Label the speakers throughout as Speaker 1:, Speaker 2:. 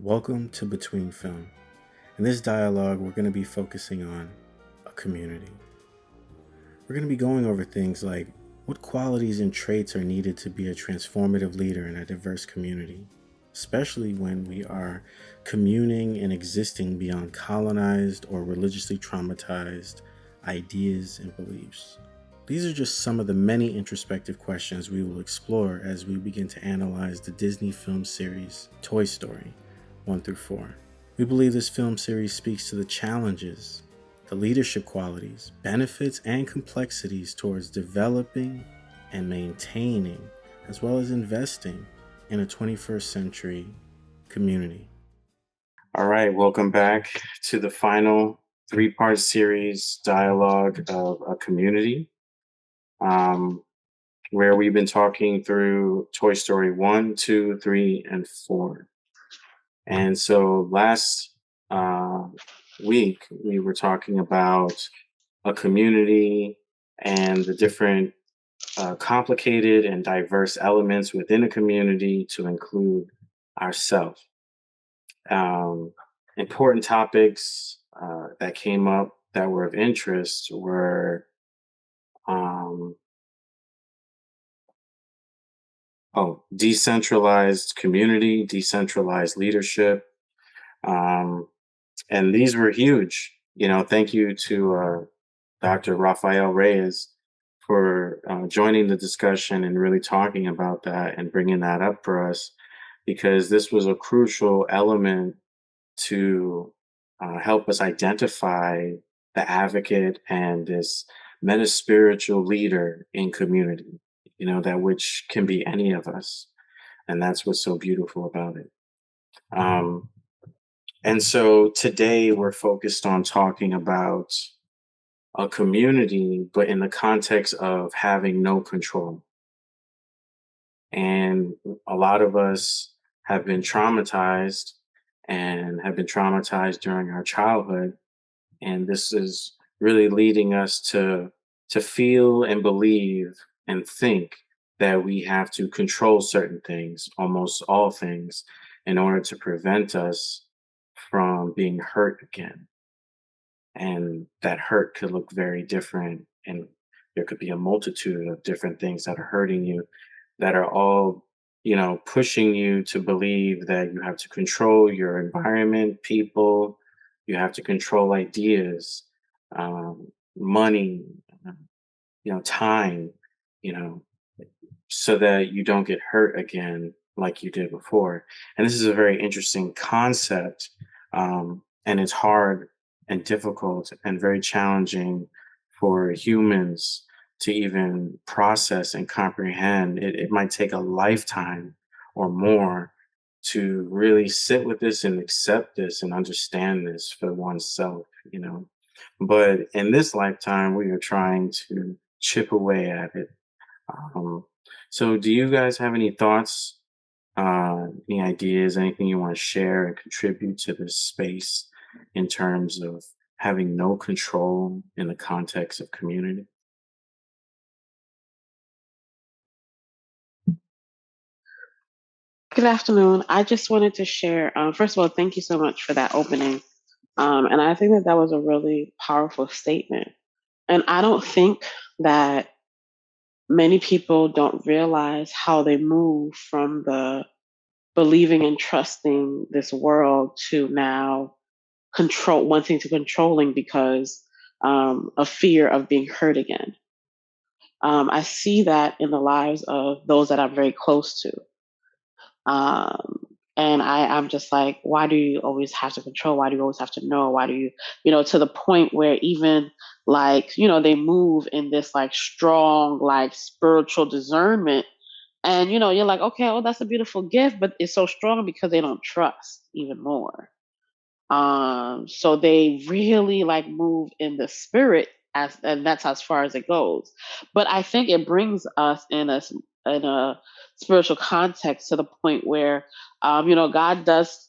Speaker 1: Welcome to Between Film. In this dialogue, we're going to be focusing on a community. We're going to be going over things like what qualities and traits are needed to be a transformative leader in a diverse community, especially when we are communing and existing beyond colonized or religiously traumatized ideas and beliefs. These are just some of the many introspective questions we will explore as we begin to analyze the Disney film series Toy Story 1 through 4. We believe this film series speaks to the challenges, the leadership qualities, benefits, and complexities towards developing and maintaining, as well as investing in a 21st century community. All right, welcome back to the final three-part series dialogue of a community, where we've been talking through Toy Story 1, 2, 3, and 4. And so last week, we were talking about a community and the different complicated and diverse elements within a community to include ourselves. Important topics that came up that were of interest were decentralized community, decentralized leadership. And these were huge. Thank you to Dr. Rafael Reyes for joining the discussion and really talking about that and bringing that up for us, because this was a crucial element to help us identify the advocate and this meta-spiritual leader in community, that which can be any of us. And that's what's so beautiful about it. And so today we're focused on talking about a community, but in the context of having no control. And a lot of us have been traumatized during our childhood. And this is really leading us to feel and believe and think that we have to control certain things, almost all things, in order to prevent us from being hurt again. And that hurt could look very different. And there could be a multitude of different things that are hurting you that are all, pushing you to believe that you have to control your environment, people, you have to control ideas, money, time, you know, so that you don't get hurt again like you did before. And this is a very interesting concept. And it's hard and difficult and very challenging for humans to even process and comprehend. It might take a lifetime or more to really sit with this and accept this and understand this for oneself. But in this lifetime, we are trying to chip away at it. Um, so, do you guys have any thoughts, any ideas, anything you want to share and contribute to this space in terms of having no control in the context of community?
Speaker 2: Good afternoon. I just wanted to share, first of all, thank you so much for that opening. And I think that that was a really powerful statement. And I don't think that many people don't realize how they move from the believing and trusting this world to now wanting to controlling because of fear of being hurt again. I see that in the lives of those that I'm very close to. Um, and I'm just like, why do you always have to control? Why do you always have to know? Why do you, to the point where even like, they move in this like strong, like spiritual discernment. And, you're like, okay, oh, that's a beautiful gift, but it's so strong because they don't trust even more. So they really like move in the spirit and that's as far as it goes. But I think it brings us in a spiritual context to the point where God does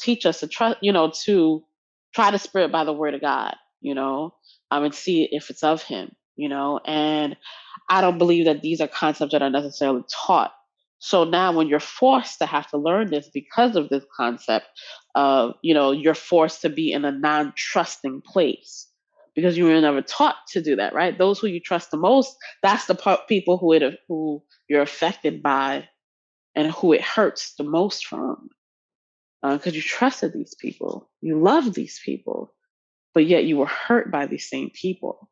Speaker 2: teach us to trust, to try the spirit by the word of God, and see if it's of him, and I don't believe that these are concepts that are necessarily taught. So now when you're forced to have to learn this because of this concept of, you're forced to be in a non-trusting place because you were never taught to do that, right? Those who you trust the most, that's the people who you're affected by and who it hurts the most from, because you trusted these people, you love these people, but yet you were hurt by these same people,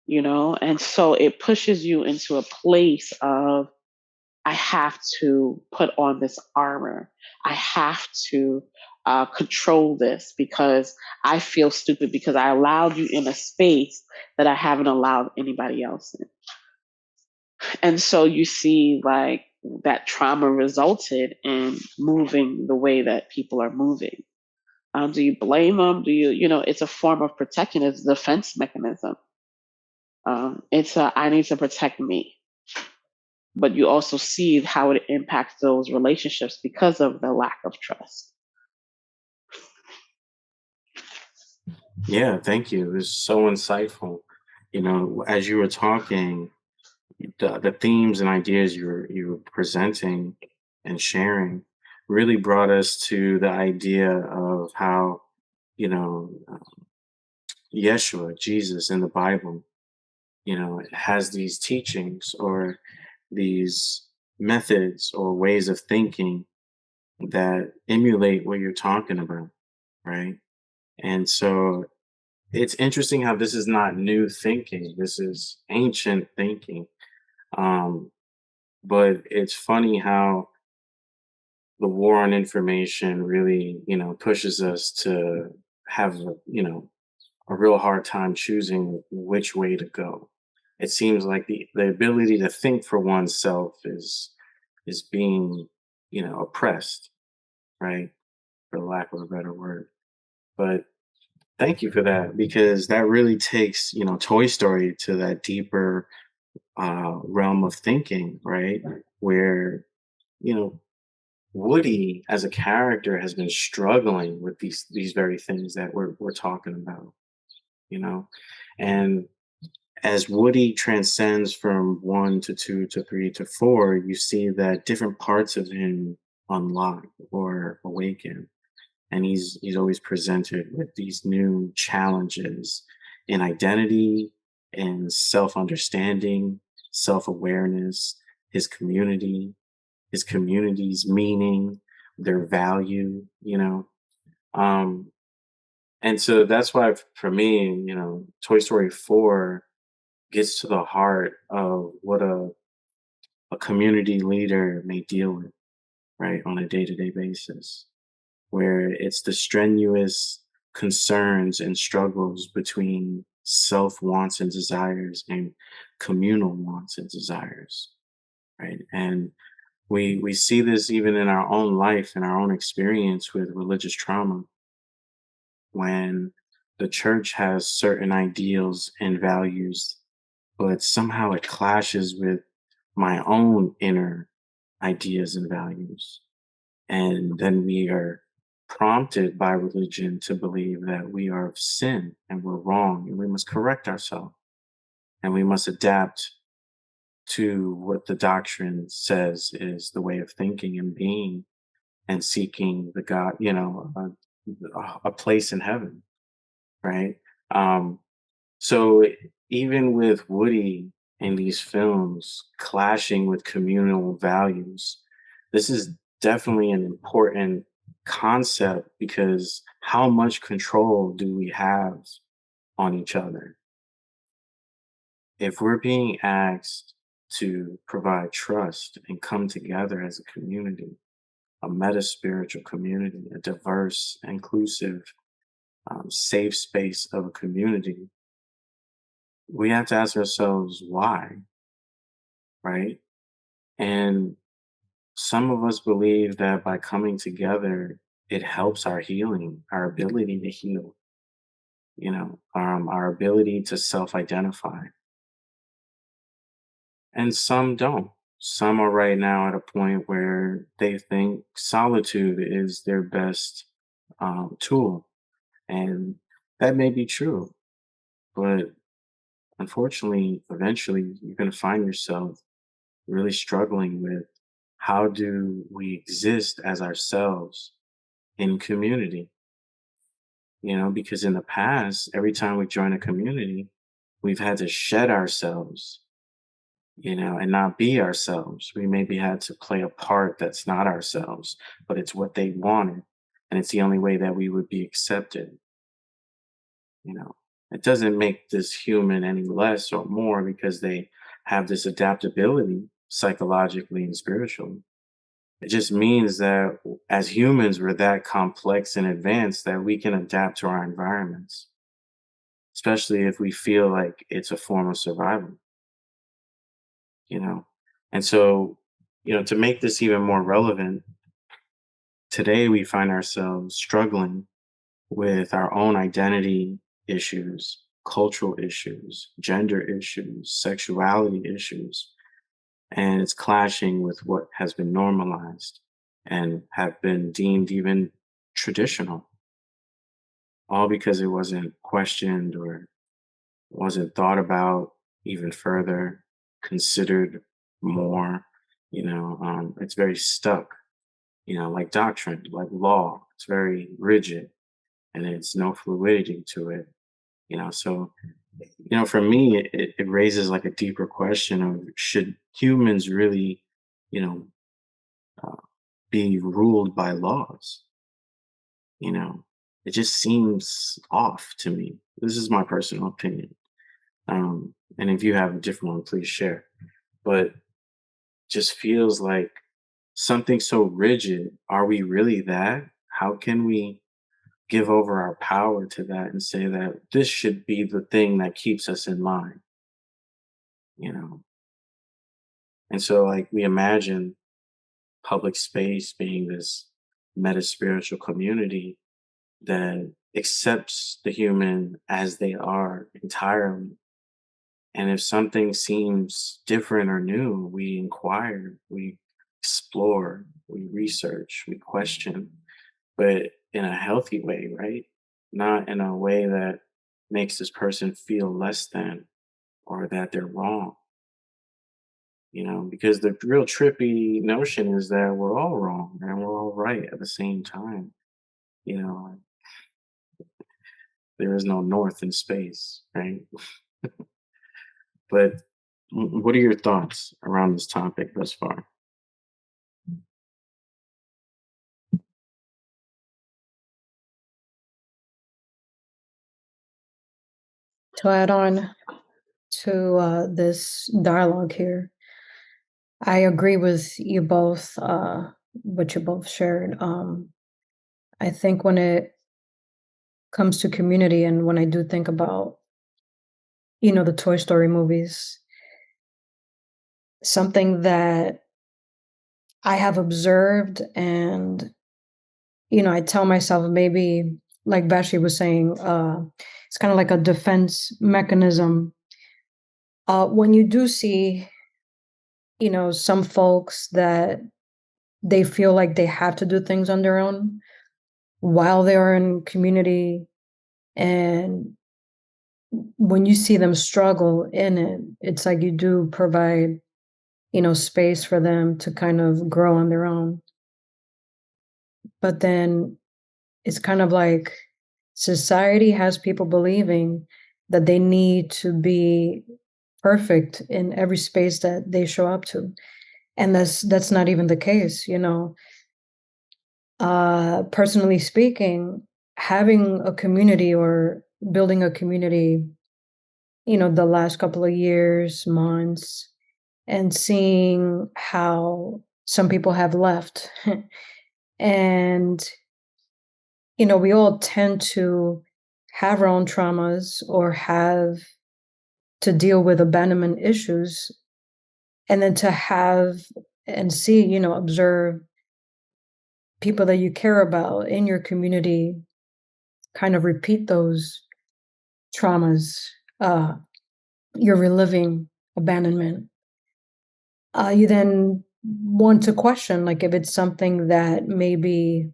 Speaker 2: and so it pushes you into a place of, I have to put on this armor. I have to control this because I feel stupid because I allowed you in a space that I haven't allowed anybody else in. And so you see, like, that trauma resulted in moving the way that people are moving. Do you blame them? It's a form of protection, it's a defense mechanism. I need to protect me. But you also see how it impacts those relationships because of the lack of trust.
Speaker 1: Yeah, thank you. It was so insightful. As you were talking, the themes and ideas you were presenting and sharing really brought us to the idea of how, you know, Yeshua, Jesus in the Bible, has these teachings or these methods or ways of thinking that emulate what you're talking about, right? And so it's interesting how this is not new thinking. This is ancient thinking. Um, but it's funny how the war on information really, pushes us to have, a real hard time choosing which way to go. It seems like the ability to think for oneself is being, oppressed, right? For lack of a better word. But thank you for that because that really takes, Toy Story to that deeper realm of thinking, right? Where, you know, Woody as a character has been struggling with these very things that we're talking about, you know? And as Woody transcends from one to two to three to four, you see that different parts of him unlock or awaken. And he's always presented with these new challenges in identity, in self-understanding, self-awareness, his community, his community's meaning, their value, Um, and so that's why for me, Toy Story 4 gets to the heart of what a community leader may deal with, right, on a day-to-day basis, where it's the strenuous concerns and struggles between self wants and desires and communal wants and desires, right? And we see this even in our own life and our own experience with religious trauma when the church has certain ideals and values, but somehow it clashes with my own inner ideas and values. And then we are prompted by religion to believe that we are of sin and we're wrong and we must correct ourselves and we must adapt to what the doctrine says is the way of thinking and being and seeking the God, a place in heaven, right? Um, so even with Woody in these films clashing with communal values, this is definitely an important concept because how much control do we have on each other? If we're being asked to provide trust and come together as a community, a meta spiritual community, a diverse, inclusive, safe space of a community, we have to ask ourselves why, right? And some of us believe that by coming together, it helps our healing, our ability to heal, our ability to self identify. And some don't. Some are right now at a point where they think solitude is their best tool. And that may be true. But unfortunately, eventually, you're going to find yourself really struggling with how do we exist as ourselves in community? Because in the past, every time we join a community, we've had to shed ourselves, and not be ourselves. We maybe had to play a part that's not ourselves, but it's what they wanted. And it's the only way that we would be accepted. You know, it doesn't make this human any less or more because they have this adaptability psychologically and spiritually. It just means that as humans, we're that complex and advanced that we can adapt to our environments, especially if we feel like it's a form of survival, you know? And so, to make this even more relevant, today we find ourselves struggling with our own identity issues, cultural issues, gender issues, sexuality issues, and it's clashing with what has been normalized and have been deemed even traditional, all because it wasn't questioned or wasn't thought about even further, considered more. It's very stuck, like doctrine, like law. It's very rigid and it's no fluidity to it. So for me, it raises like a deeper question of should humans really, you know, uh, be ruled by laws? You know, it just seems off to me. This is my personal opinion. And if you have a different one, please share. But just feels like something so rigid. Are we really that? How can we give over our power to that and say that this should be the thing that keeps us in line? You know, and so like we imagine public space being this meta spiritual community that accepts the human as they are entirely. And if something seems different or new, we inquire, we explore, we research, we question, but in a healthy way, right? Not in a way that makes this person feel less than or that they're wrong, because the real trippy notion is that we're all wrong and we're all right at the same time. You know, there is no north in space, right? But what are your thoughts around this topic thus far?
Speaker 3: To add on to this dialogue here, I agree with you both, what you both shared. I think when it comes to community and when I do think about, the Toy Story movies, something that I have observed and, I tell myself maybe, like Bashi was saying, it's kind of like a defense mechanism. When you do see, some folks that they feel like they have to do things on their own while they are in community, and when you see them struggle in it, it's like you do provide, space for them to kind of grow on their own. But then it's kind of like society has people believing that they need to be perfect in every space that they show up to, and that's not even the case. Personally speaking, having a community or building a community, the last couple of years, months, and seeing how some people have left. And, we all tend to have our own traumas or have to deal with abandonment issues. And then to have and see, observe people that you care about in your community kind of repeat those traumas, uh, you're reliving abandonment. You then want to question, like, if it's something that maybe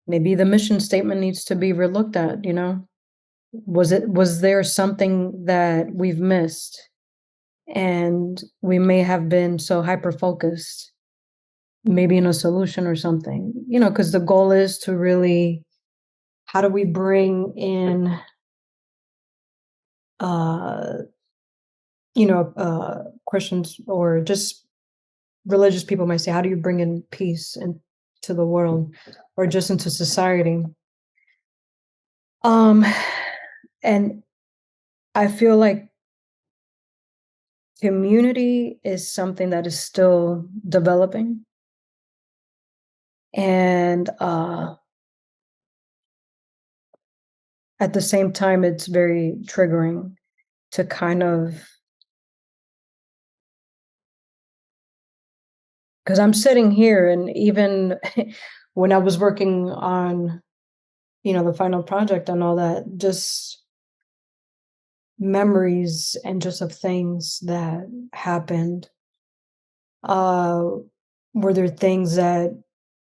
Speaker 3: the mission statement needs to be relooked at. Was there something that we've missed, and we may have been so hyper focused maybe in a solution or something, because the goal is to really, how do we bring in, uh, Christians or just religious people might say, how do you bring in peace into the world or just into society? Um, and I feel like community is something that is still developing. And at the same time, it's very triggering to kind of, because I'm sitting here and even when I was working on, the final project and all that, just memories and just of things that happened. Were there things that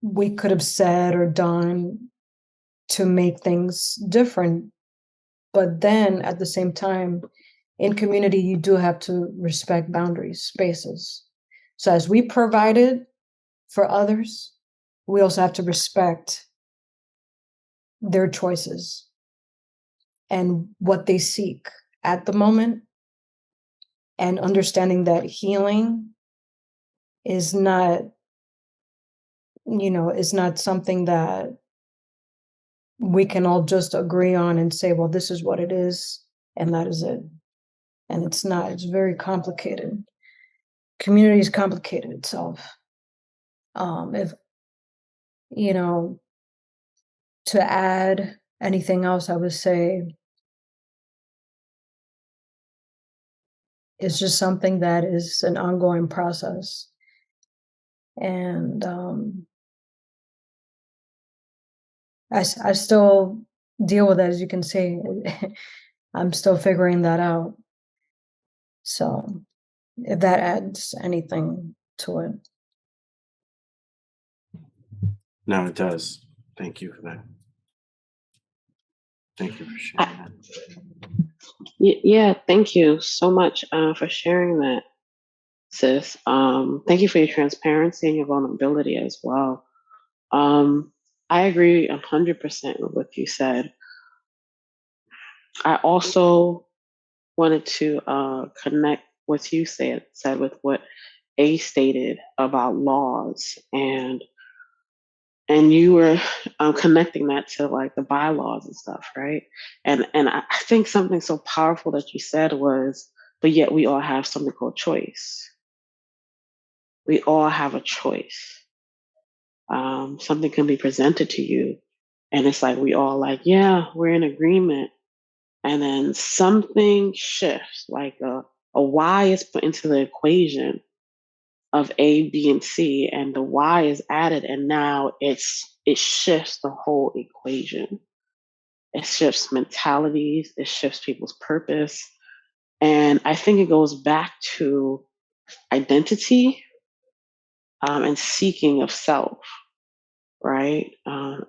Speaker 3: we could have said or done to make things different? But then at the same time, in community, you do have to respect boundaries, spaces. So as we provided for others, we also have to respect their choices and what they seek at the moment, and understanding that healing is not, is not something that we can all just agree on and say, well, this is what it is, and that is it. And it's not, it's very complicated. Community is complicated itself. If, you know, to add anything else, I would say it's just something that is an ongoing process. And I still deal with it, as you can see. I'm still figuring that out. So if that adds anything to it.
Speaker 1: No, it does. Thank you for that. Thank you for sharing that.
Speaker 2: Yeah, thank you so much for sharing that, sis. Thank you for your transparency and your vulnerability as well. I agree 100% with what you said. I also wanted to connect what you said with what A stated about laws, and you were connecting that to like the bylaws and stuff, right? And I think something so powerful that you said was, but yet we all have something called choice. We all have a choice. Something can be presented to you, and it's like we all like, yeah, we're in agreement, and then something shifts, like a Y is put into the equation of A, B, and C, and the Y is added, and now it shifts the whole equation. It shifts mentalities, it shifts people's purpose. And I think it goes back to identity and seeking of self, right?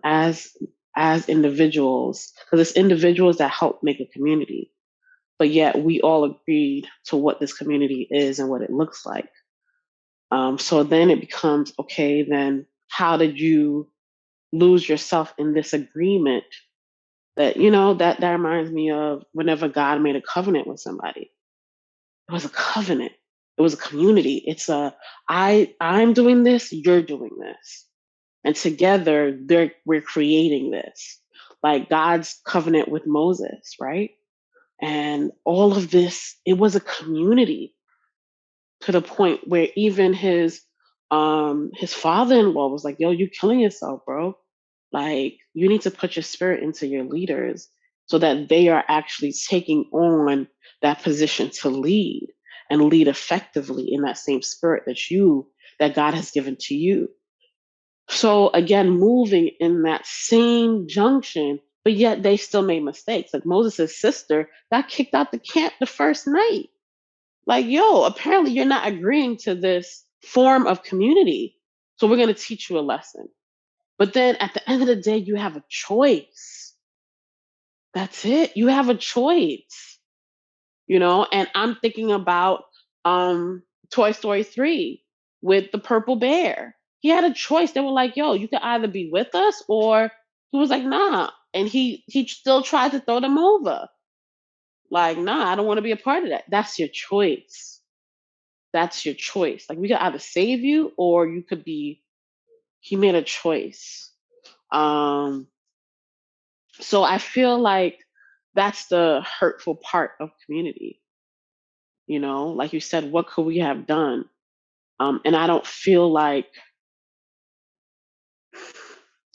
Speaker 2: As individuals, because it's individuals that help make a community, but yet we all agreed to what this community is and what it looks like. So then it becomes okay. Then how did you lose yourself in this agreement? That reminds me of whenever God made a covenant with somebody. It was a covenant. It was a community. It's a I'm doing this, you're doing this, and together we're creating this. Like God's covenant with Moses, right? And all of this, it was a community to the point where even his father-in-law was like, yo, you killing yourself, bro. Like you need to put your spirit into your leaders so that they are actually taking on that position to lead and lead effectively in that same spirit that God has given to you. So again, moving in that same junction, but yet they still made mistakes. Like Moses' sister got kicked out the camp the first night. Like, yo, apparently you're not agreeing to this form of community. So we're going to teach you a lesson. But then at the end of the day, you have a choice. That's it. You have a choice, and I'm thinking about Toy Story 3 with the purple bear. he had a choice. They were like, "Yo, you could either be with us," or he was like, "Nah," and he still tried to throw them over. Like, "Nah, I don't want to be a part of that." That's your choice. That's your choice. Like, we could either save you, or you could be. He made a choice. Um, so I feel like that's the hurtful part of community. Like you said, what could we have done? And I don't feel like.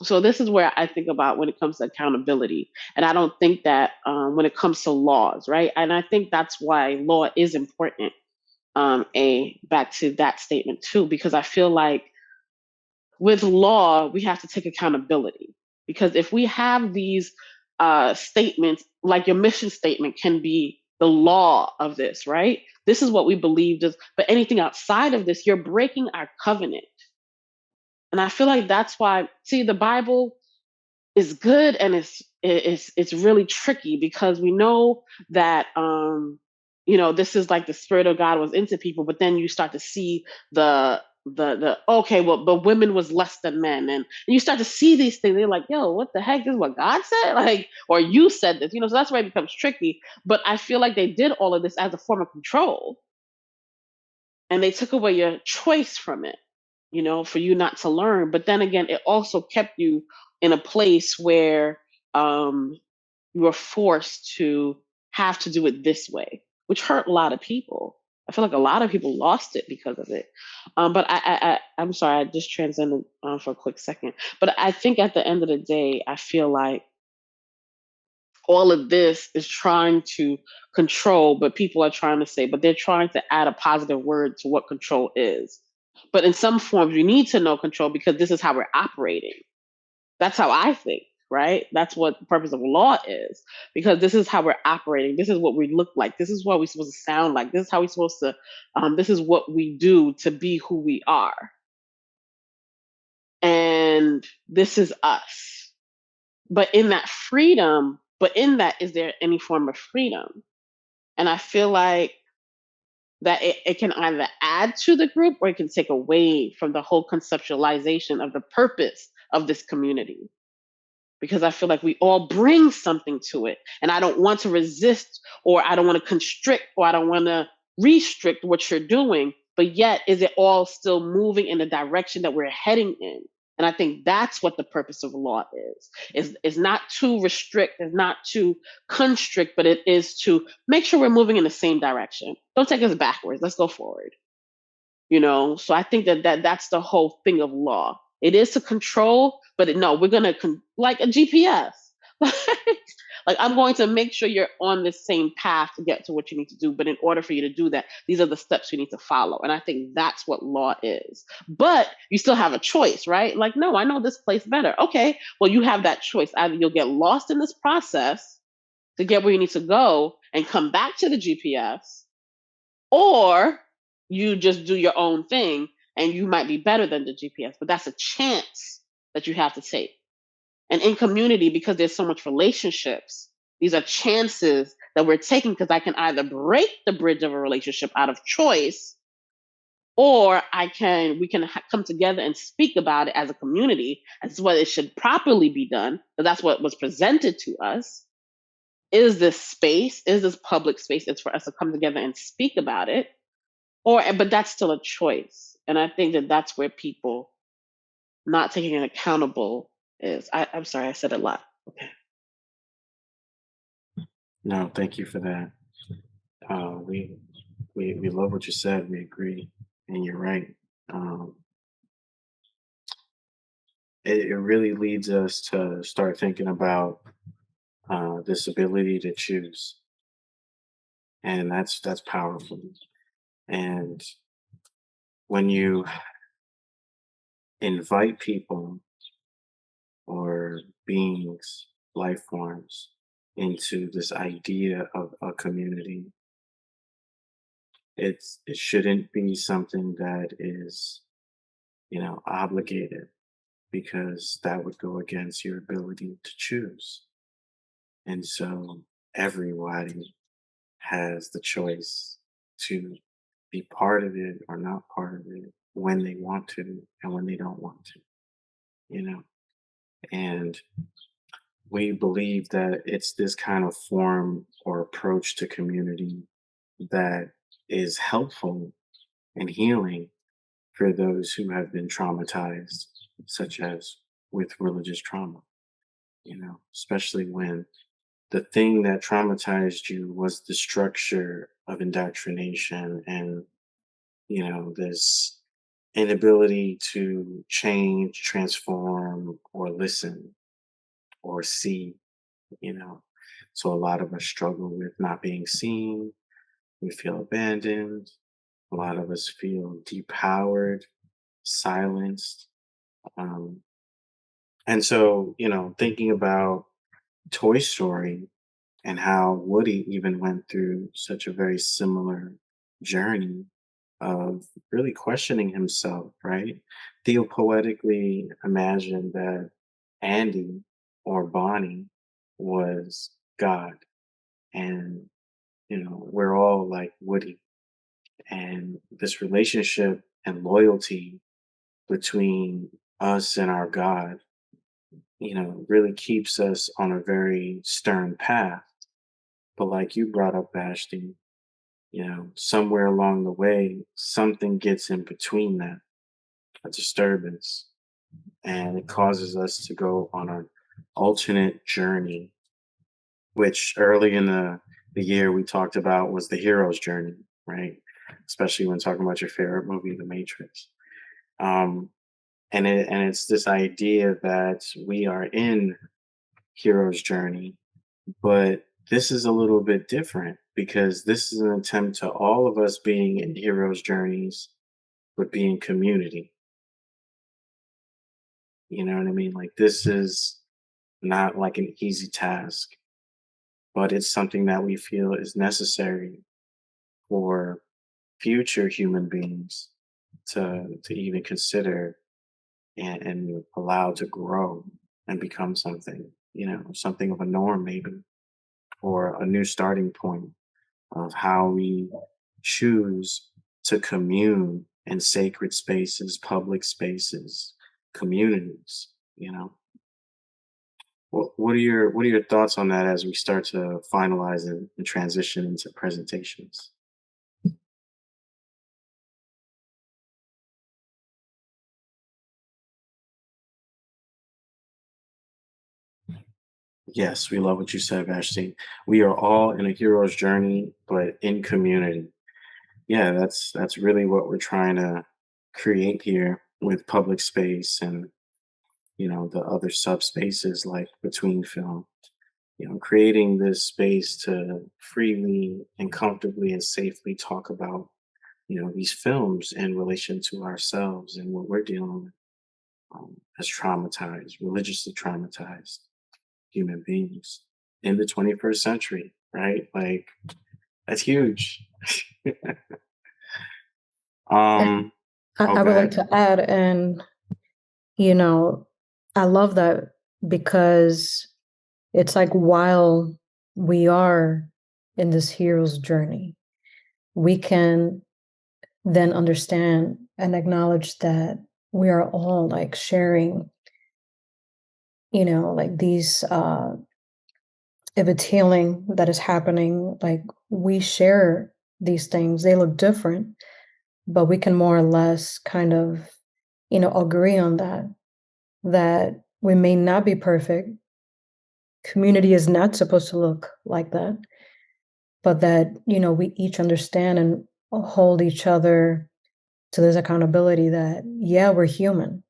Speaker 2: So this is where I think about when it comes to accountability, and I don't think that when it comes to laws, right? And I think that's why law is important. A back to that statement too, because I feel like with law we have to take accountability, because if we have these statements, like your mission statement can be the law of this, right? This is what we believe. But anything outside of this, you're breaking our covenant. And I feel like that's why, see, the Bible is good, and it's really tricky, because we know that this is like the spirit of God was into people, but then you start to see the okay, well, but women was less than men, and you start to see these things. They're like, yo, what the heck? This is what God said, like, or you said this, so that's why it becomes tricky. But I feel like they did all of this as a form of control, and they took away your choice from it, for you not to learn. But then again, it also kept you in a place where um, you were forced to have to do it this way, which hurt a lot of people. I feel like a lot of people lost it because of it. But I'm sorry, I just transcended for a quick second. But I think at the end of the day, I feel like all of this is trying to control, but people are trying to say, but they're trying to add a positive word to what control is. But in some forms, you need to know control, because this is how we're operating. That's how I think, right? That's what the purpose of law is, because this is how we're operating. This is what we look like. This is what we're supposed to sound like. This is how we're supposed to, this is what we do to be who we are. And this is us. But in that, is there any form of freedom? And I feel like that it can either add to the group, or it can take away from the whole conceptualization of the purpose of this community, because I feel like we all bring something to it. And I don't want to resist, or I don't want to constrict, or I don't want to restrict what you're doing. But yet, is it all still moving in the direction that we're heading in? And I think that's what the purpose of law is not to restrict, is not to constrict, but it is to make sure we're moving in the same direction. Don't take us backwards. Let's go forward. So I think that's the whole thing of law. It is to control, but no, we're gonna like a GPS. Like, I'm going to make sure you're on the same path to get to what you need to do, but in order for you to do that, these are the steps you need to follow. And I think that's what law is. But you still have a choice, right? Like, no, I know this place better. Okay, well, you have that choice. Either you'll get lost in this process to get where you need to go and come back to the GPS, or you just do your own thing, and you might be better than the GPS. But that's a chance that you have to take. And in community, because there's so much relationships, these are chances that we're taking, because I can either break the bridge of a relationship out of choice, or we can come together and speak about it as a community. That's what it should properly be done, because that's what was presented to us. Is this public space? It's for us to come together and speak about it, but that's still a choice. And I think that that's where people not taking it accountable is. I'm sorry, I said a lot. Okay.
Speaker 1: No, thank you for that. We we love what you said. We agree, and you're right. Um, it really leads us to start thinking about this ability to choose, and that's powerful. And when you invite people or beings, life forms, into this idea of a community, it shouldn't be something that is, obligated, because that would go against your ability to choose. And so everybody has the choice to be part of it or not part of it. when they want to and when they don't want to, you know? And we believe that it's this kind of form or approach to community that is helpful and healing for those who have been traumatized, such as with religious trauma, especially when the thing that traumatized you was the structure of indoctrination and, this inability to change, transform, or listen or see, you know. So a lot of us struggle with not being seen. We feel abandoned. A lot of us feel depowered, silenced. Um, and so, thinking about Toy Story and how Woody even went through such a very similar journey of really questioning himself, right? Theo poetically imagined that Andy or Bonnie was God. And, we're all like Woody. And this relationship and loyalty between us and our God, really keeps us on a very stern path. But like you brought up, Ashton, somewhere along the way, something gets in between that, a disturbance, and it causes us to go on an alternate journey, which early in the year we talked about was the hero's journey, right? Especially when talking about your favorite movie, The Matrix. Um, and it's this idea that we are in hero's journey, but this is a little bit different because this is an attempt to all of us being in heroes' journeys, but being community. You know what I mean? Like, this is not like an easy task, but it's something that we feel is necessary for future human beings to even consider and allow to grow and become something, something of a norm maybe, or a new starting point of how we choose to commune in sacred spaces, public spaces, communities, What are your thoughts on that as we start to finalize and transition into presentations? Yes, we love what you said, Vashti. We are all in a hero's journey, but in community. Yeah, that's really what we're trying to create here with public space and the other subspaces like between film. Creating this space to freely and comfortably and safely talk about these films in relation to ourselves and what we're dealing with as traumatized, religiously traumatized human beings in the 21st century, right? Like, that's huge.
Speaker 3: And
Speaker 1: um, oh,
Speaker 3: I
Speaker 1: go
Speaker 3: would like
Speaker 1: ahead.
Speaker 3: to add, and you know, I love that because it's like while we are in this hero's journey, we can then understand and acknowledge that we are all like sharing, like these if it's healing that is happening, like we share these things. They look different, but we can more or less kind of, agree on that we may not be perfect. Community is not supposed to look like that, but that, we each understand and hold each other to this accountability that, yeah, we're human.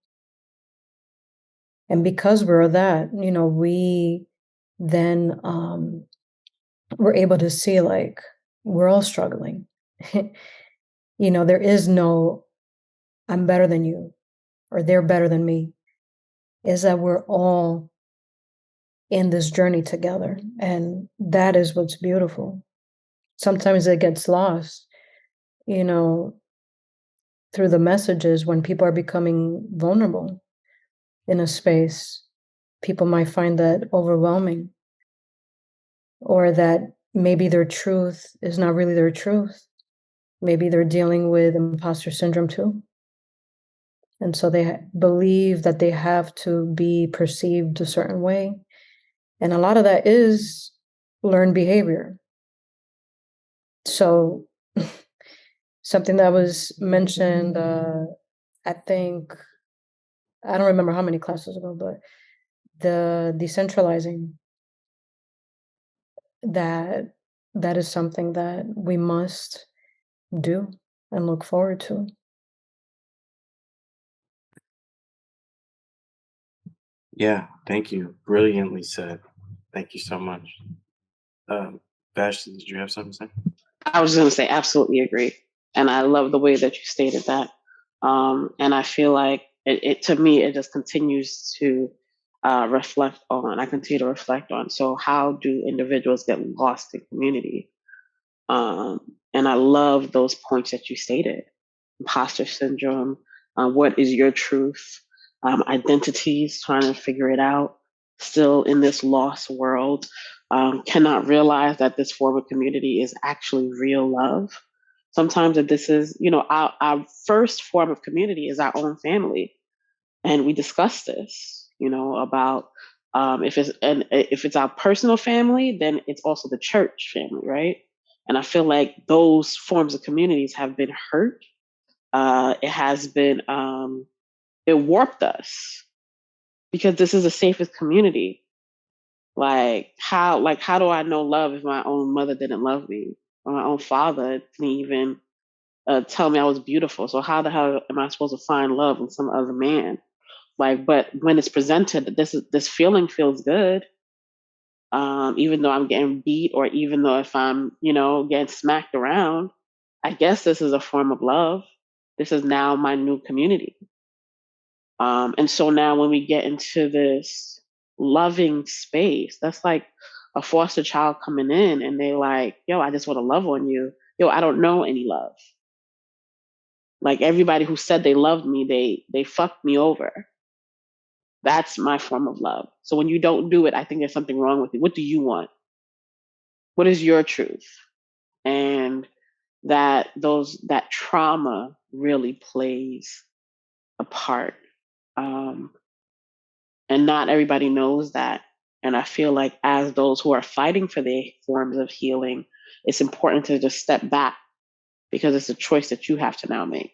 Speaker 3: And because we're that, we then we're able to see like we're all struggling. There is no I'm better than you or they're better than me. Is that we're all in this journey together. And that is what's beautiful. Sometimes it gets lost, you know, through the messages when people are becoming vulnerable in a space. People might find that overwhelming, or that maybe their truth is not really their truth. Maybe they're dealing with imposter syndrome too. And so they believe that they have to be perceived a certain way. And a lot of that is learned behavior. So something that was mentioned, I think, I don't remember how many classes ago, but the decentralizing, that that is something that we must do and look forward to.
Speaker 1: Yeah, thank you. Brilliantly said. Thank you so much. Vash, did you have something to say?
Speaker 2: I was going to say, absolutely agree. And I love the way that you stated that. And I feel like to me, it just continues to I continue to reflect on. So, how do individuals get lost in community? Um, and I love those points that you stated: imposter syndrome, what is your truth, identities, trying to figure it out, still in this lost world, cannot realize that this form of community is actually real love. Sometimes that this is, our first form of community is our own family, and we discuss this, about if it's our personal family, then it's also the church family, right? And I feel like those forms of communities have been hurt. It has been it warped us because this is the safest community. How do I know love if my own mother didn't love me, or my own father didn't even tell me I was beautiful? So how the hell am I supposed to find love in some other man? But when it's presented, this feeling feels good, even though I'm getting beat, or even though if I'm, getting smacked around. I guess this is a form of love. This is now my new community. And so now when we get into this loving space, that's like a foster child coming in and they like, yo, I just want to love on you. Yo, I don't know any love. Like everybody who said they loved me, they fucked me over. That's my form of love. So when you don't do it, I think there's something wrong with you. What do you want? What is your truth? And that trauma really plays a part. Um, and not everybody knows that. And I feel like as those who are fighting for the forms of healing, it's important to just step back because it's a choice that you have to now make.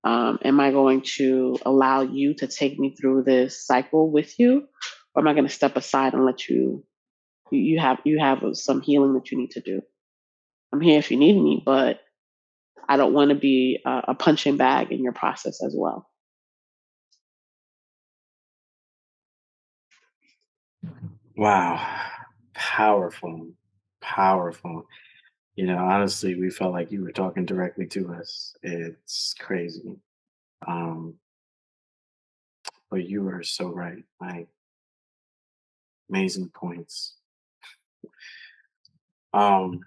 Speaker 2: Am I going to allow you to take me through this cycle with you, or am I going to step aside and let you have some healing that you need to do? I'm here if you need me, but I don't want to be a punching bag in your process as well.
Speaker 1: Wow. Powerful. Powerful. Honestly, we felt like you were talking directly to us. It's crazy. Um, but you are so right. Like, amazing points. Um,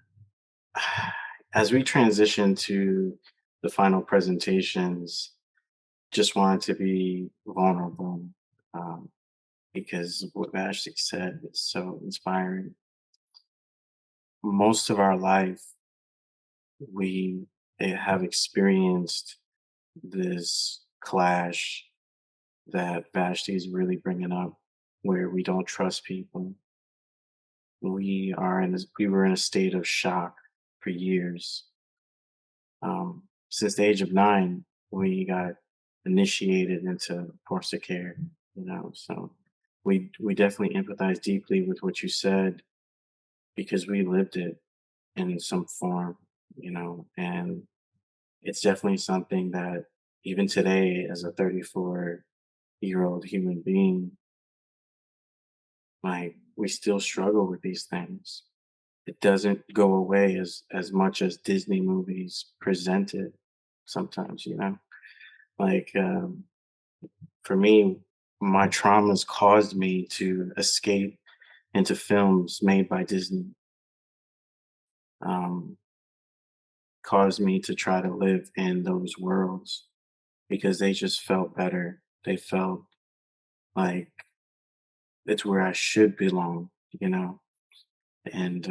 Speaker 1: as we transition to the final presentations, just wanted to be vulnerable, um, because what Ashley said is so inspiring. Most of our life, we have experienced this clash that Vashti is really bringing up, where we don't trust people. We were in a state of shock for years. Since the age of 9, we got initiated into foster care. So we definitely empathize deeply with what you said because we lived it in some form. And it's definitely something that even today, as a 34-year-old human being, like, we still struggle with these things. It doesn't go away as much as Disney movies present it sometimes, Like, for me, my traumas caused me to escape into films made by Disney, um, caused me to try to live in those worlds because they just felt better. They felt like it's where I should belong, you know? And,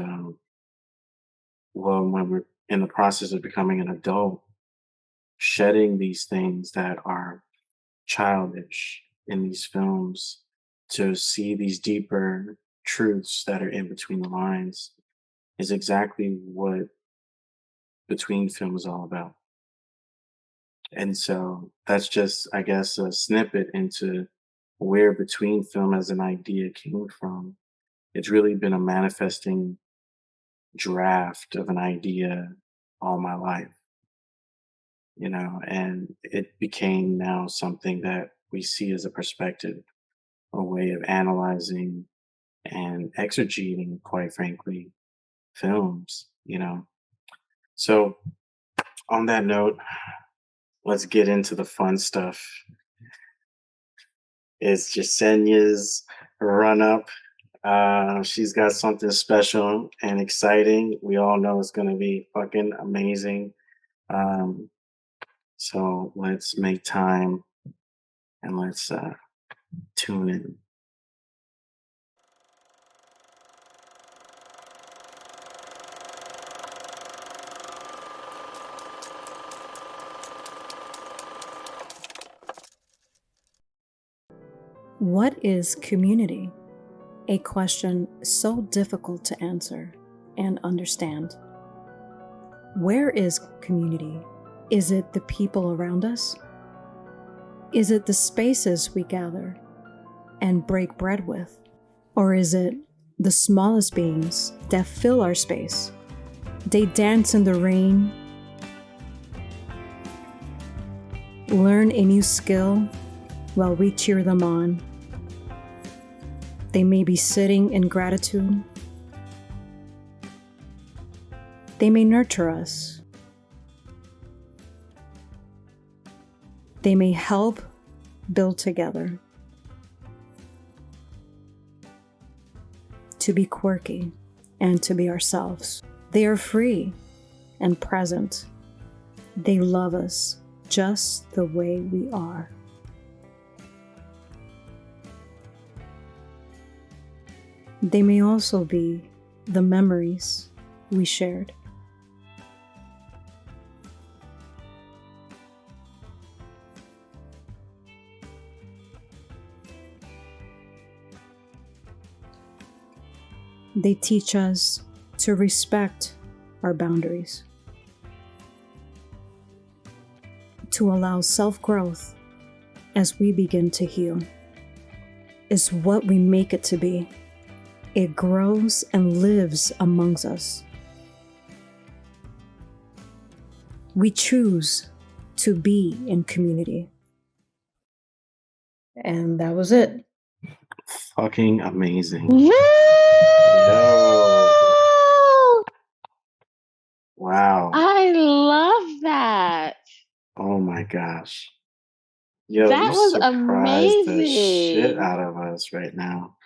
Speaker 1: well, when we're in the process of becoming an adult, shedding these things that are childish in these films to see these deeper truths that are in between the lines is exactly what between film is all about. And so that's just, I guess, a snippet into where between film as an idea came from. It's really been a manifesting draft of an idea all my life, and it became now something that we see as a perspective, a way of analyzing and exegeting, quite frankly, films. So, on that note, let's get into the fun stuff. It's Jasenya's run up. She's got something special and exciting. We all know it's going to be fucking amazing. Um, so let's make time and let's tune in.
Speaker 4: What is community? A question so difficult to answer and understand. Where is community? Is it the people around us? Is it the spaces we gather and break bread with? Or is it the smallest beings that fill our space? They dance in the rain, learn a new skill while we cheer them on. They may be sitting in gratitude. They may nurture us. They may help build together. To be quirky and to be ourselves. They are free and present. They love us just the way we are. They may also be the memories we shared. They teach us to respect our boundaries, to allow self-growth as we begin to heal. Is what we make it to be. It grows and lives amongst us. We choose to be in community.
Speaker 3: And that was it.
Speaker 1: Fucking amazing.
Speaker 2: Woo!
Speaker 1: Yo. Wow.
Speaker 2: I love that.
Speaker 1: Oh my gosh. Yo,
Speaker 2: That
Speaker 1: you
Speaker 2: was
Speaker 1: surprised the shit
Speaker 2: amazing.
Speaker 1: out of us right now.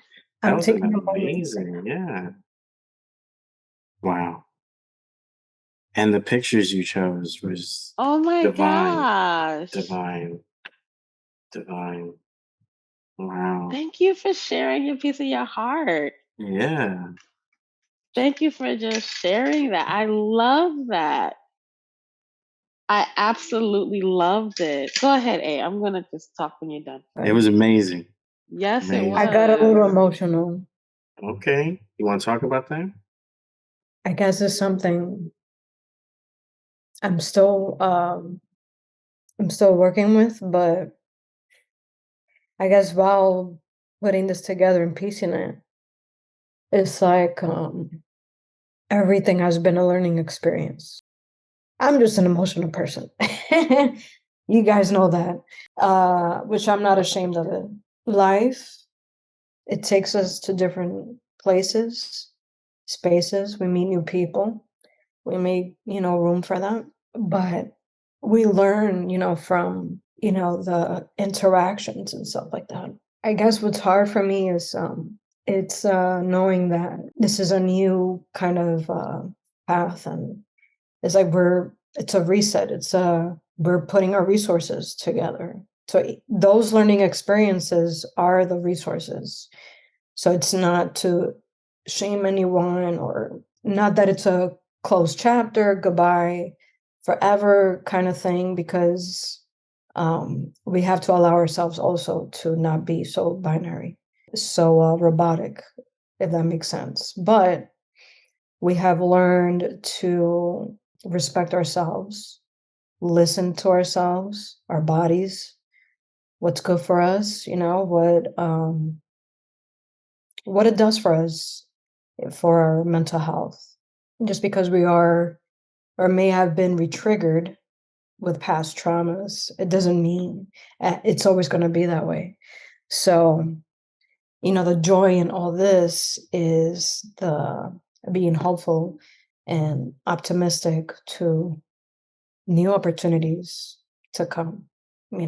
Speaker 1: That
Speaker 3: I'm
Speaker 1: was
Speaker 3: taking a moment.
Speaker 1: amazing. Yeah. Wow. And the pictures you chose was
Speaker 2: Oh my
Speaker 1: divine,
Speaker 2: gosh.
Speaker 1: divine, divine. Wow.
Speaker 2: Thank you for sharing your piece of your heart.
Speaker 1: Yeah.
Speaker 2: Thank you for just sharing that. I love that. I absolutely loved it. Go ahead, A. I'm going to just talk when you're done.
Speaker 1: It was amazing.
Speaker 2: Yes, it
Speaker 1: Amazing.
Speaker 2: was.
Speaker 3: I got a little emotional.
Speaker 1: Okay. You want to talk about that?
Speaker 3: I guess it's something I'm still working with, but I guess while putting this together and piecing it, it's like everything has been a learning experience. I'm just an emotional person. You guys know that, which I'm not ashamed of it. Life, it takes us to different places, spaces. We meet new people. We make, room for them. But we learn, from, the interactions and stuff like that. I guess what's hard for me is it's knowing that this is a new kind of path, and it's like it's a reset. We're putting our resources together. So those learning experiences are the resources. So it's not to shame anyone, or not that it's a closed chapter, goodbye forever kind of thing, because we have to allow ourselves also to not be so binary, so robotic, if that makes sense. But we have learned to respect ourselves, listen to ourselves, our bodies, what's good for us, what it does for us, for our mental health. Just because we are or may have been re-triggered with past traumas, it doesn't mean it's always going to be that way. So, the joy in all this is the being hopeful and optimistic to new opportunities to come. We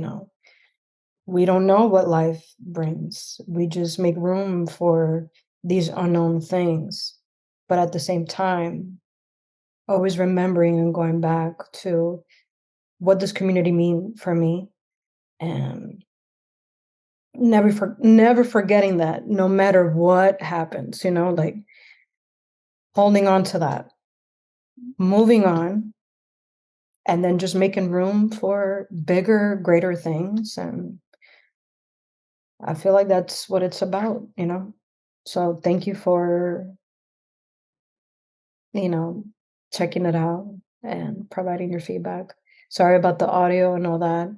Speaker 3: don't know what life brings. We just make room for these unknown things. But at the same time, always remembering and going back to what does community mean for me, and never forgetting that no matter what happens, like holding on to that, moving on, and then just making room for bigger, greater things. And I feel like that's what it's about. So thank you for, checking it out and providing your feedback. Sorry about the audio and all that.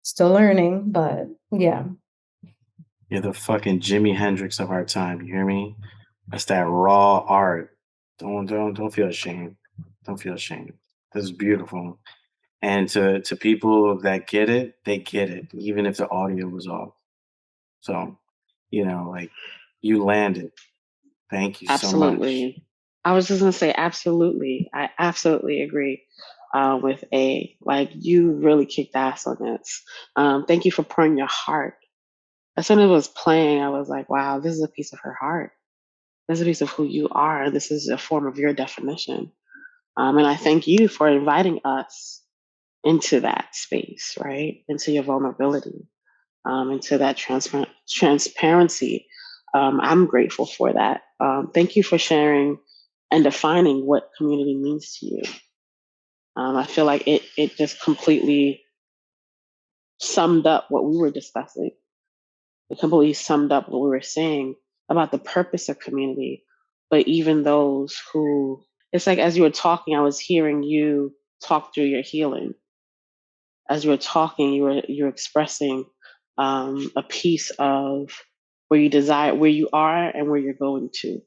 Speaker 3: Still learning, but yeah.
Speaker 1: You're the fucking Jimi Hendrix of our time. You hear me? That's that raw art. Don't feel ashamed. Don't feel ashamed. This is beautiful. And to people that get it, they get it, even if the audio was off. So, like you landed. Thank you so much.
Speaker 2: Absolutely. I was just gonna say absolutely. I absolutely agree with A. Like you really kicked ass on this. Thank you for pouring your heart. As soon as it was playing, I was like, wow, this is a piece of her heart. This is a piece of who you are. This is a form of your definition. And I thank you for inviting us into that space, right? Into your vulnerability, into that transparency. I'm grateful for that. Thank you for sharing and defining what community means to you. I feel like it just completely summed up what we were discussing. It completely summed up what we were saying about the purpose of community. But even those who, it's like as you were talking, I was hearing you talk through your healing. As you were talking, you were expressing a piece of where you desire, where you are, and where you're going to.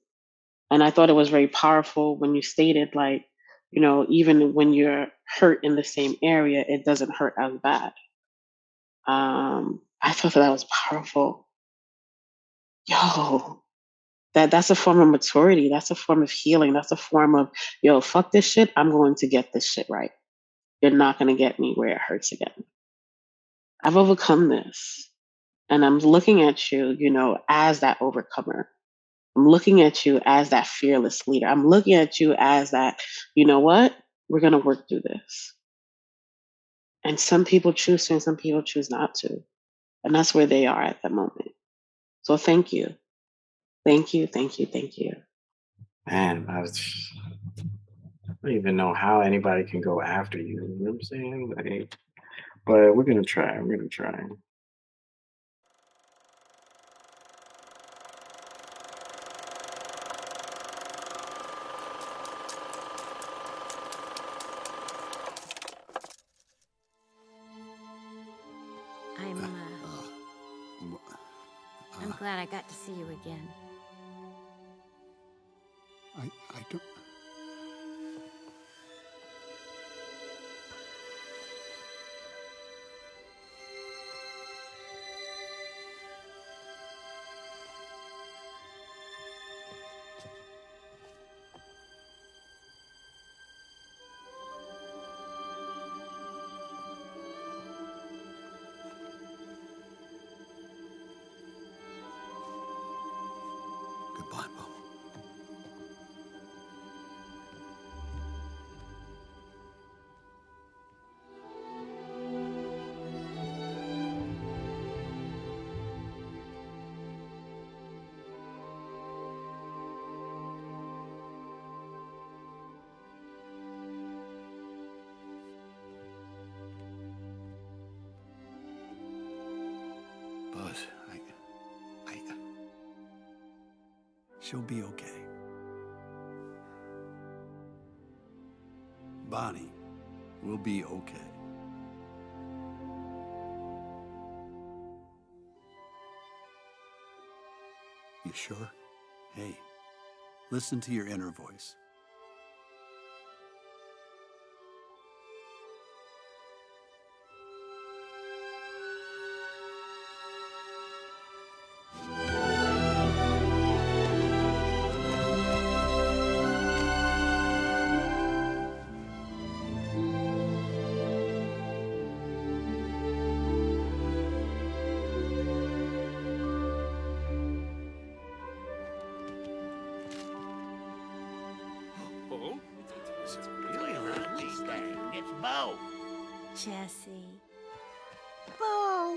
Speaker 2: And I thought it was very powerful when you stated, like, even when you're hurt in the same area, it doesn't hurt as bad. I thought that was powerful. Yo, that's a form of maturity. That's a form of healing. That's a form of, yo, fuck this shit. I'm going to get this shit right. You're not going to get me where it hurts again. I've overcome this. And I'm looking at you, as that overcomer. I'm looking at you as that fearless leader. I'm looking at you as that, you know what? We're going to work through this. And some people choose to, and some people choose not to. And that's where they are at the moment. So thank you. Thank you. Thank you. Thank you.
Speaker 1: Man, I don't even know how anybody can go after you. You know what I'm saying? Like, but we're gonna try. We're gonna try.
Speaker 5: I'm glad I got to see you again.
Speaker 6: I don't. Goodbye, Mom. She'll be okay. Bonnie will be okay. You sure? Hey, listen to your inner voice.
Speaker 5: Jesse.
Speaker 7: Bo.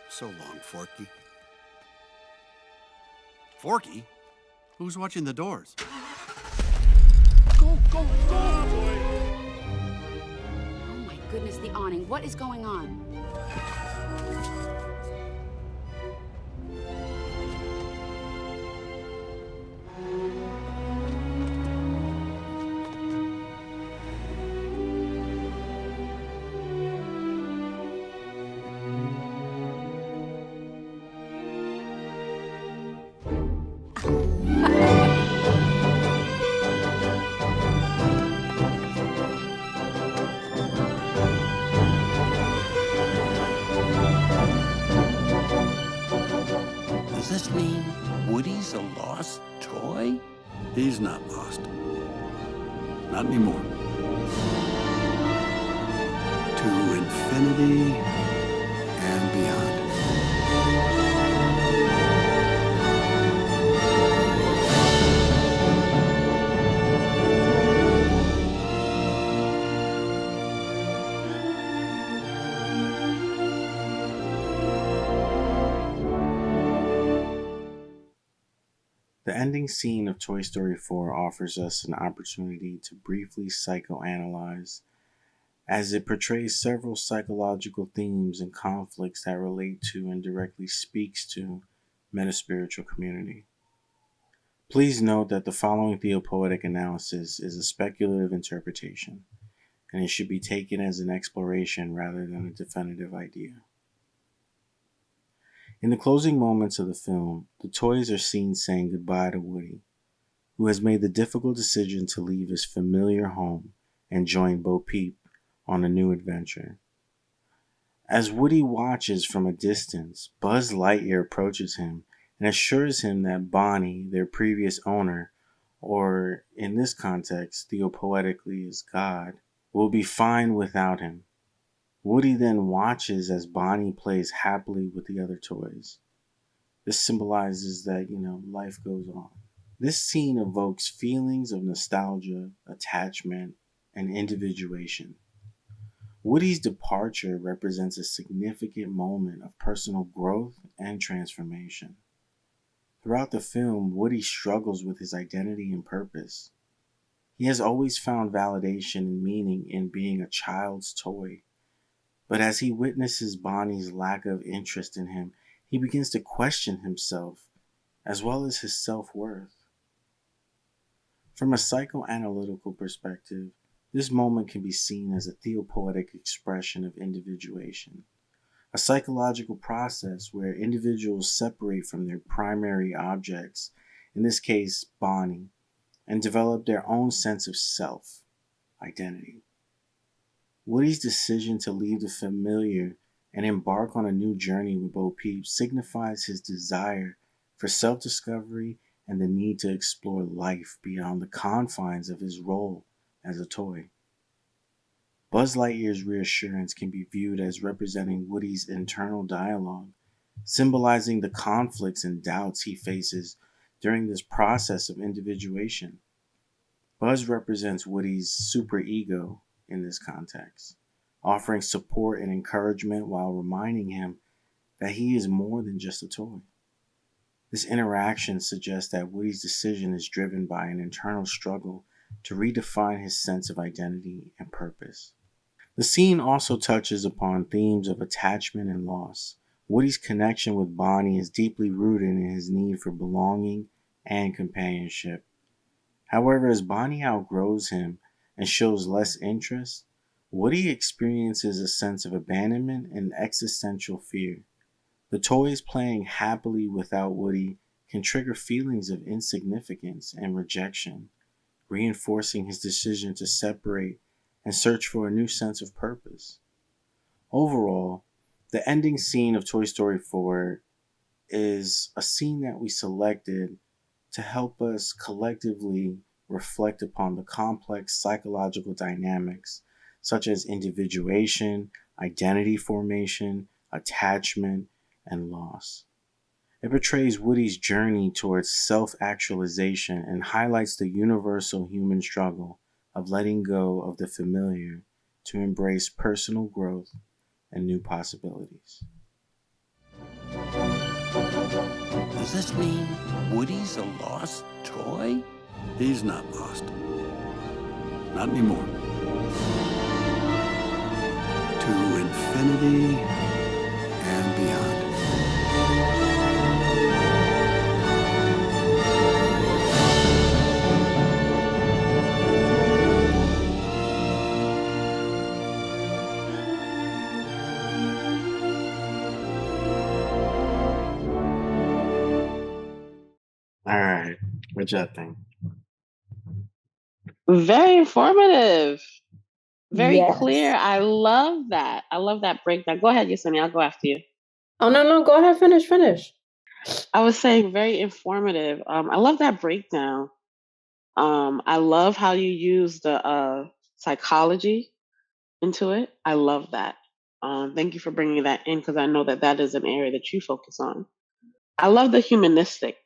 Speaker 6: So long, Forky. Forky? Who's watching the doors?
Speaker 7: Go, go, go!
Speaker 8: Oh my goodness, the awning. What is going on?
Speaker 6: Does this mean Woody's a lost toy? He's not lost. Not anymore. To infinity and beyond.
Speaker 1: The ending scene of Toy Story 4 offers us an opportunity to briefly psychoanalyze, as it portrays several psychological themes and conflicts that relate to and directly speaks to metaspiritual community. Please note that the following theopoetic analysis is a speculative interpretation, and it should be taken as an exploration rather than a definitive idea. In the closing moments of the film, the toys are seen saying goodbye to Woody, who has made the difficult decision to leave his familiar home and join Bo Peep on a new adventure. As Woody watches from a distance, Buzz Lightyear approaches him and assures him that Bonnie, their previous owner, or in this context, theopoetically is God, will be fine without him. Woody then watches as Bonnie plays happily with the other toys. This symbolizes that, life goes on. This scene evokes feelings of nostalgia, attachment, and individuation. Woody's departure represents a significant moment of personal growth and transformation. Throughout the film, Woody struggles with his identity and purpose. He has always found validation and meaning in being a child's toy. But as he witnesses Bonnie's lack of interest in him, he begins to question himself as well as his self-worth. From a psychoanalytical perspective, this moment can be seen as a theopoetic expression of individuation, a psychological process where individuals separate from their primary objects, in this case, Bonnie, and develop their own sense of self, identity. Woody's decision to leave the familiar and embark on a new journey with Bo Peep signifies his desire for self discovery and the need to explore life beyond the confines of his role as a toy. Buzz Lightyear's reassurance can be viewed as representing Woody's internal dialogue, symbolizing the conflicts and doubts he faces during this process of individuation. Buzz represents Woody's superego in this context, offering support and encouragement while reminding him that he is more than just a toy. This interaction suggests that Woody's decision is driven by an internal struggle to redefine his sense of identity and purpose. The scene also touches upon themes of attachment and loss. Woody's connection with Bonnie is deeply rooted in his need for belonging and companionship. However, as Bonnie outgrows him and shows less interest, Woody experiences a sense of abandonment and existential fear. The toys playing happily without Woody can trigger feelings of insignificance and rejection, reinforcing his decision to separate and search for a new sense of purpose. Overall, the ending scene of Toy Story 4 is a scene that we selected to help us collectively reflect upon the complex psychological dynamics such as individuation, identity formation, attachment, and loss. It portrays Woody's journey towards self actualization and highlights the universal human struggle of letting go of the familiar to embrace personal growth and new possibilities.
Speaker 6: Does this mean Woody's a lost toy? He's not lost. Not anymore. To infinity and beyond.
Speaker 1: All right, what y'all think?
Speaker 2: Very informative. Very clear.
Speaker 3: Yes.
Speaker 2: I love that. I love that breakdown. Go ahead, Yasumi. I'll go after you.
Speaker 3: Oh, no, no, go ahead, finish.
Speaker 2: I was saying very informative. I love that breakdown. I love how you use the psychology into it. I love that. Thank you for bringing that in because I know that that is an area that you focus on. I love the humanistic.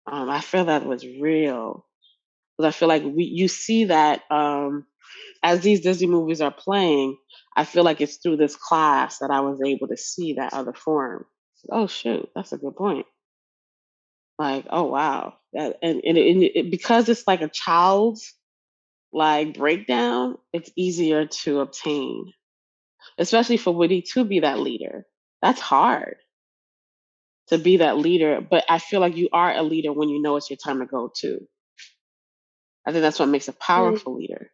Speaker 2: I feel that was real because I feel like you see that as these Disney movies are playing. I feel like it's through this class that I was able to see that other form. Oh shoot, that's a good point. Like, oh wow, that because it's like a child's like breakdown, it's easier to obtain, especially for Woody to be that leader. That's hard to be that leader, but I feel like you are a leader when you know it's your time to go too. I think that's what makes a powerful leader.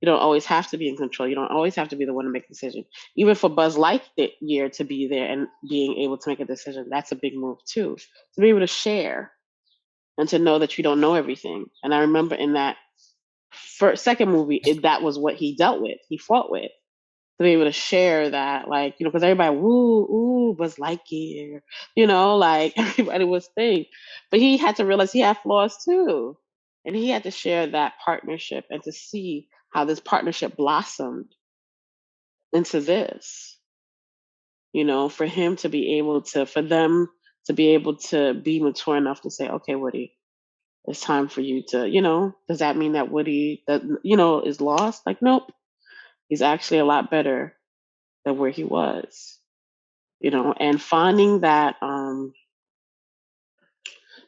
Speaker 2: You don't always have to be in control. You don't always have to be the one to make a decision. Even for Buzz Lightyear to be there and being able to make a decision, that's a big move too. To be able to share and to know that you don't know everything. And I remember in that second movie, that was what he dealt with. He fought with to be able to share that, like, because everybody, woo, ooh, Buzz Lightyear, like everybody was thing. But he had to realize he had flaws too. And he had to share that partnership and to see how this partnership blossomed into this, for him to be able to, for them to be able to be mature enough to say, okay, Woody, it's time for you to, does that mean that Woody, that, is lost? Like, nope, he's actually a lot better than where he was, and finding that,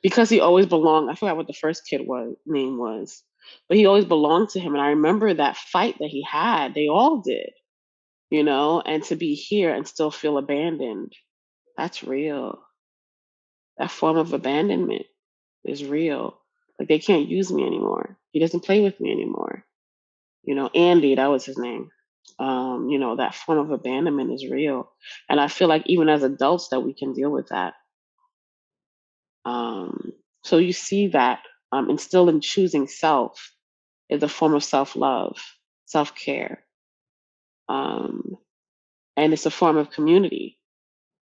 Speaker 2: because he always belonged. I forgot what the first kid name was, but he always belonged to him. And I remember that fight that he had. They all did, and to be here and still feel abandoned. That's real. That form of abandonment is real. Like they can't use me anymore. He doesn't play with me anymore. Andy, that was his name. That form of abandonment is real. And I feel like even as adults that we can deal with that. Um, so you see that instilled in choosing self is a form of self love, self care, um, and it's a form of community.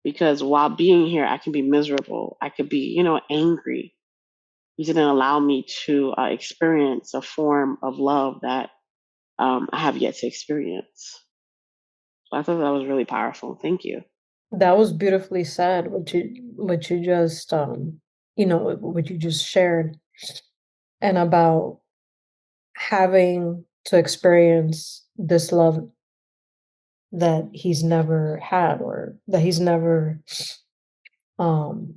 Speaker 2: Because while being here, I can be miserable. I could be, angry. You didn't allow me to experience a form of love that I have yet to experience. So I thought that was really powerful. Thank you.
Speaker 3: That was beautifully said, what you just what you just shared, and about having to experience this love that he's never had, or that um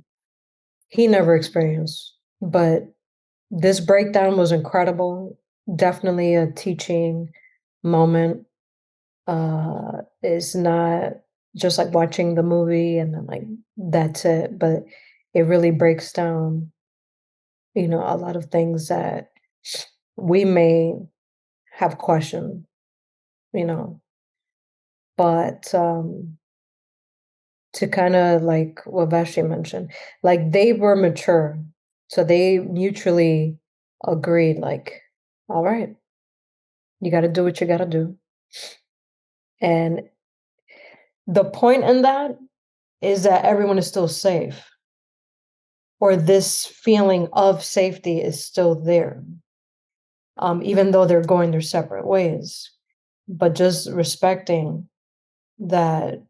Speaker 3: he never experienced. But this breakdown was incredible. Definitely a teaching moment. It's not just like watching the movie and then like that's it, but it really breaks down, a lot of things that we may have questioned, you know. But to kind of like what Vashi mentioned, like they were mature. So they mutually agreed, like, all right, you got to do what you got to do. And the point in that is that everyone is still safe, or this feeling of safety is still there, even though they're going their separate ways. But just respecting that,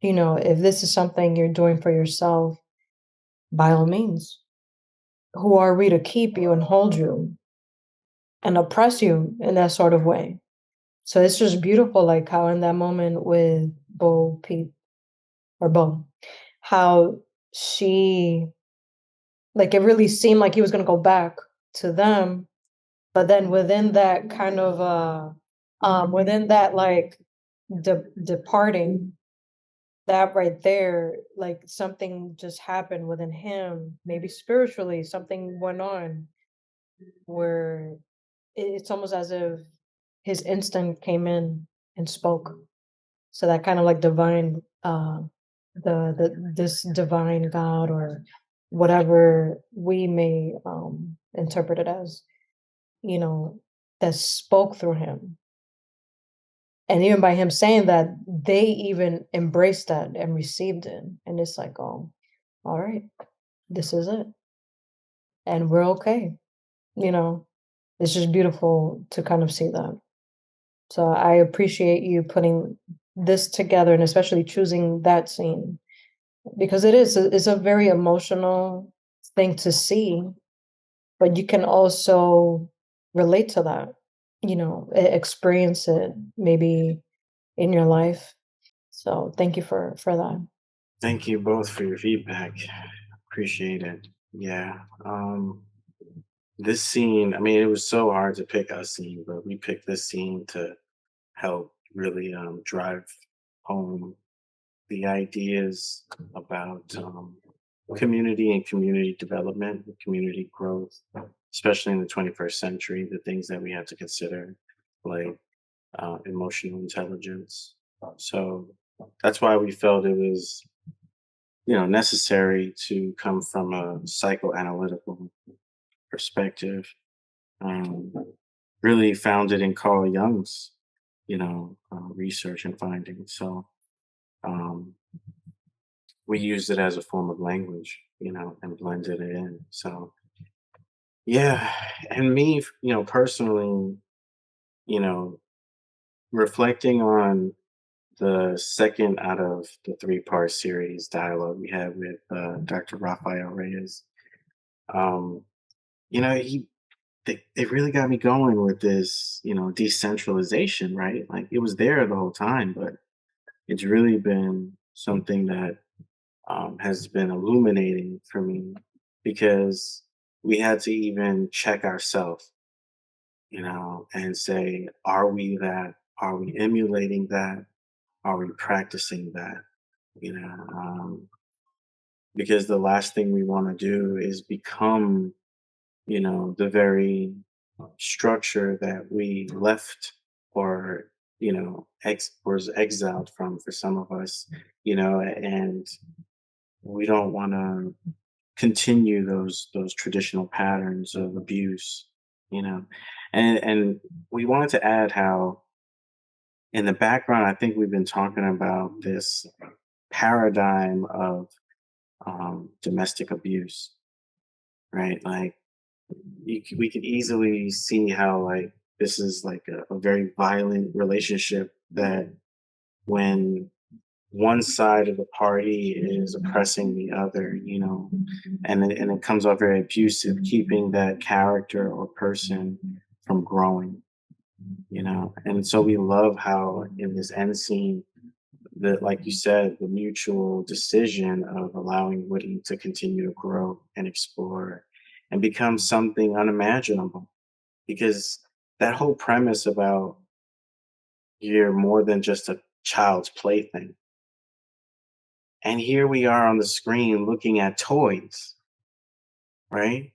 Speaker 3: if this is something you're doing for yourself, by all means, who are we to keep you and hold you and oppress you in that sort of way? So it's just beautiful, like how in that moment with Bo Peep or Bo, how she, like, it really seemed like he was going to go back to them. But then within that kind of, within that, like, departing, that right there, like something just happened within him, maybe spiritually, something went on where it's almost as if his instinct came in and spoke. So that kind of like divine, the this divine God, or whatever we may interpret it as, you know, that spoke through him. And even by him saying that, they even embraced that and received it. And it's like, oh, all right, this is it. And we're okay. You know, it's just beautiful to kind of see that. So I appreciate you putting this together, and especially choosing that scene, because it's a very emotional thing to see, but you can also relate to that, experience it maybe in your life. So thank you for that.
Speaker 1: Thank you both for your feedback. Appreciate it. Yeah. This scene, I mean, it was so hard to pick a scene, but we picked this scene to help really drive home the ideas about community and community development, and community growth, especially in the 21st century, the things that we have to consider, like emotional intelligence. So that's why we felt it was, necessary to come from a psychoanalytical perspective, um, really founded in Carl Jung's, research and findings. So um, we used it as a form of language, and blended it in. So yeah, and me, personally, you know, reflecting on the second out of the three-part series dialogue we had with Dr. Rafael Reyes, um, he it really got me going with this, decentralization, right? Like it was there the whole time, but it's really been something that has been illuminating for me because we had to even check ourselves, and say, are we that? Are we emulating that? Are we practicing that? You know, um, because the last thing we want to do is become, the very structure that we left or, was exiled from for some of us, and we don't want to continue those traditional patterns of abuse, you know. And we wanted to add how in the background, I think we've been talking about this paradigm of domestic abuse, right? Like we could easily see how like this is like a very violent relationship that when one side of the party is oppressing the other, and it comes off very abusive, keeping that character or person from growing, And so we love how in this end scene, that, like you said, the mutual decision of allowing Woody to continue to grow and explore and become something unimaginable. Because that whole premise about you're more than just a child's plaything. And here we are on the screen looking at toys, right?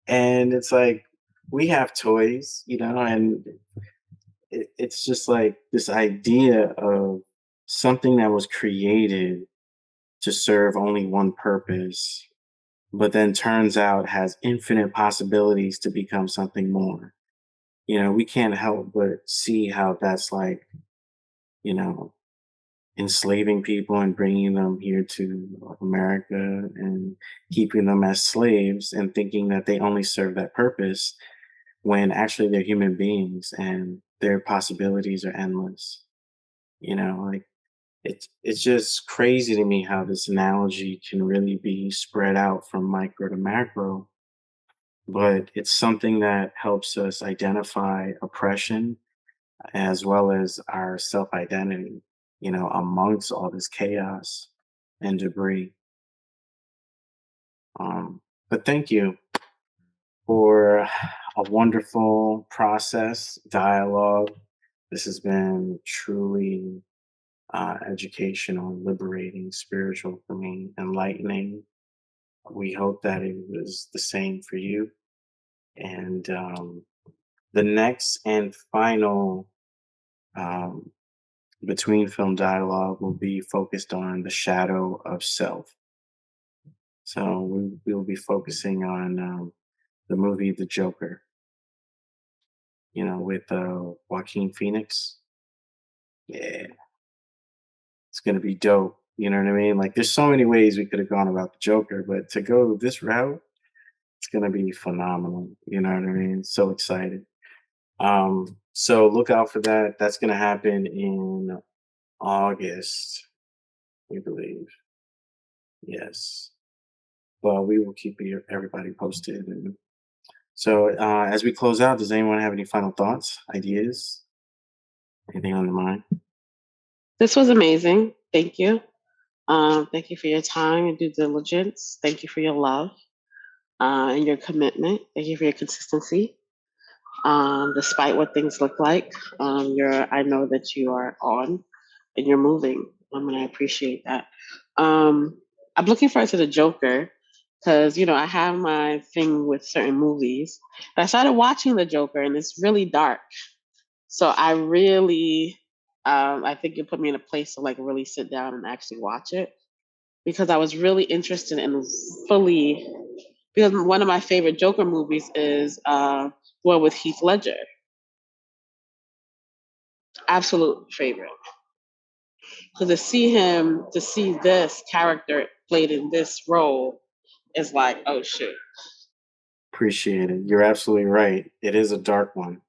Speaker 1: And it's like we have toys, and it's just like this idea of something that was created to serve only one purpose, but then turns out has infinite possibilities to become something more. We can't help but see how that's like, you know, enslaving people and bringing them here to America and keeping them as slaves and thinking that they only serve that purpose when actually they're human beings and their possibilities are endless. Like it's just crazy to me how this analogy can really be spread out from micro to macro, but it's something that helps us identify oppression as well as our self identity, amongst all this chaos and debris. But thank you for a wonderful process, dialogue. This has been truly educational, liberating, spiritual for me, enlightening. We hope that it was the same for you. And the next and final um, between film dialogue will be focused on the shadow of self. So we'll be focusing on the movie The Joker, with Joaquin Phoenix. Yeah, it's gonna be dope. You know what I mean? Like, there's so many ways we could have gone about the Joker, but to go this route, it's gonna be phenomenal. You know what I mean? So excited. So look out for that. That's gonna happen in August, we believe. Yes. Well, we will keep everybody posted. And so, as we close out, does anyone have any final thoughts, ideas, anything on the mind?
Speaker 2: This was amazing. Thank you. Thank you for your time and due diligence. Thank you for your love and your commitment. Thank you for your consistency. Despite what things look like, I know that you are on and you're moving. And I appreciate that. I'm looking forward to the Joker because I have my thing with certain movies. But I started watching the Joker and it's really dark. So I think it put me in a place to like really sit down and actually watch it because I was really interested in fully because one of my favorite Joker movies is one with Heath Ledger. Absolute favorite. So to see this character played in this role is like, oh shit.
Speaker 1: Appreciate it. You're absolutely right. It is a dark one,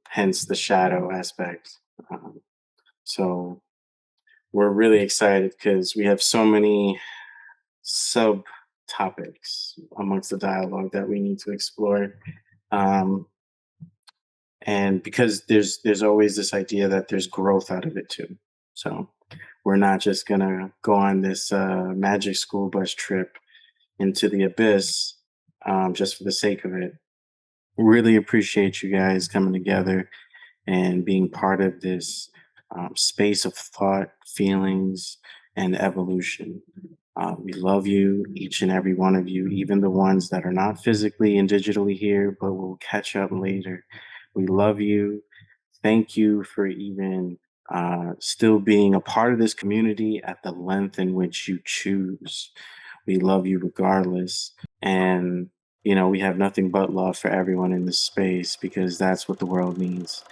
Speaker 1: hence the shadow aspect. So we're really excited because we have so many sub topics amongst the dialogue that we need to explore. Um, and because there's always this idea that there's growth out of it too. So we're not just gonna go on this magic school bus trip into the abyss just for the sake of it. Really appreciate you guys coming together and being part of this space of thought, feelings, and evolution. We love you, each and every one of you, even the ones that are not physically and digitally here, but will catch up later. We love you. Thank you for even still being a part of this community at the length in which you choose. We love you regardless. And, we have nothing but love for everyone in this space because that's what the world needs.